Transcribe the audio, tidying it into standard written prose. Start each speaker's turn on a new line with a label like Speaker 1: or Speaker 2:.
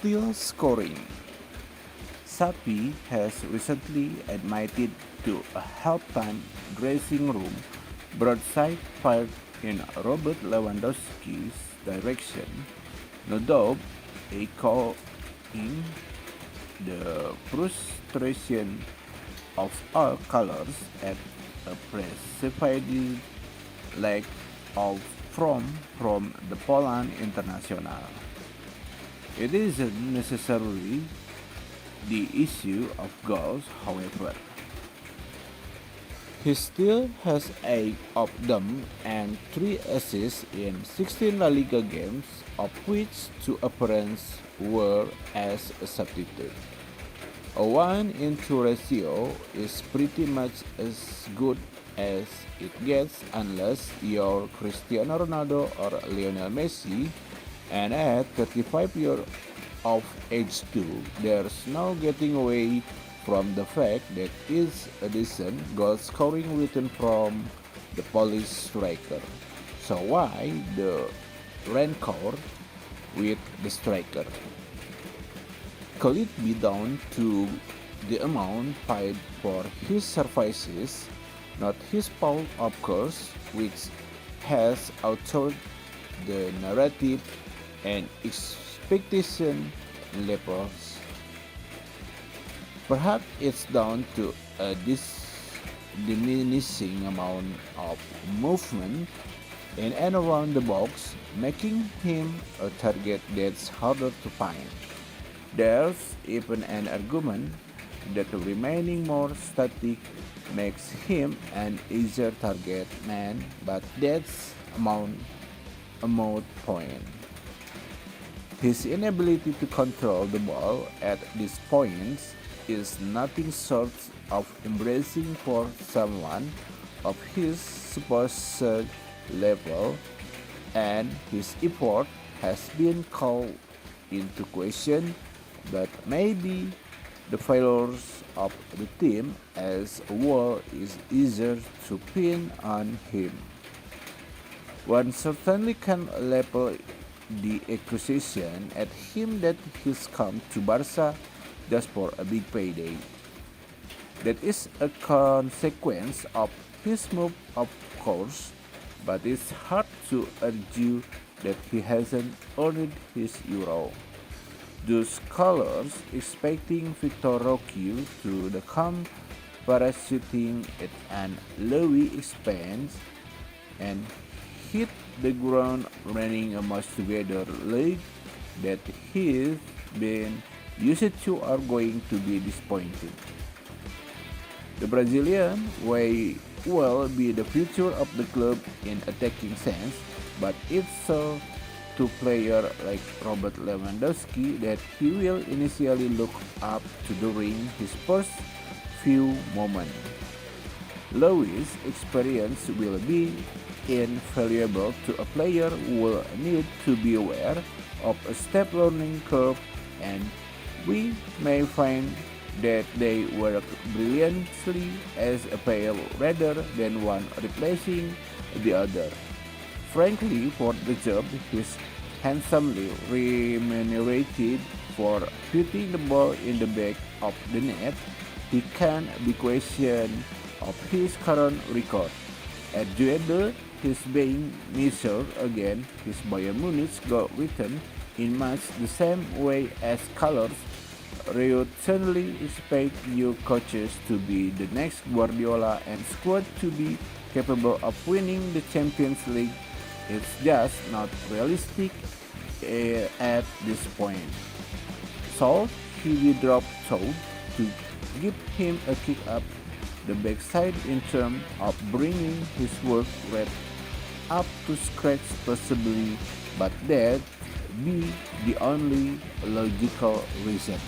Speaker 1: still scoring. Xavi has recently admitted to a halftime dressing room broadside fired in Robert Lewandowski's direction, no doubt echoing the frustration of all colors at a perceived lack of from the Poland international. It isn't necessarily the issue of goals, however. He still has 8 of them and 3 assists in 16 La Liga games, of which 2 appearances were as a substitute. A 1-2 ratio is pretty much as good as it gets unless you're Cristiano Ronaldo or Lionel Messi, and at 35 years of age too, there's no getting away from the fact that it's a decent goal scoring written from the Polish striker. So why the rancor with the striker? Could it be down to the amount paid for his services, not his fault of course, which has altered the narrative and expectation levels? Perhaps it's down to a diminishing amount of movement in and around the box, making him a target that's harder to find. There's even an argument that remaining more static makes him an easier target man, but that's a moot point. His inability to control the ball at these points is nothing short of embarrassing for someone of his supposed level, and his effort has been called into question, but maybe the failures of the team as a whole is easier to pin on him. One certainly can level the accusation at him that he's come to Barca just for a big payday. That is a consequence of his move, of course, but it's hard to argue that he hasn't earned his euro. Those scholars expecting Victor Roque to come parachuting at an low expense and hit the ground running a much together league that he's been used to are going to be disappointing. The Brazilian may well be the future of the club in attacking sense, but it's so to player like Robert Lewandowski that he will initially look up to during his first few moments. Lewis' experience will be invaluable to a player who will need to be aware of a steep learning curve, and we may find that they work brilliantly as a pair rather than one replacing the other. Frankly, for the job, he's handsomely remunerated for putting the ball in the back of the net. He can be questioned of his current record. At Juventus, he's being measured against his Bayern Munich goal return in much the same way as colors routinely expect new coaches to be the next Guardiola and squad to be capable of winning the Champions League. It's just not realistic at this point. So he will drop Toad to give him a kick up the backside in terms of bringing his work rate up to scratch possibly, but that be the only logical reason.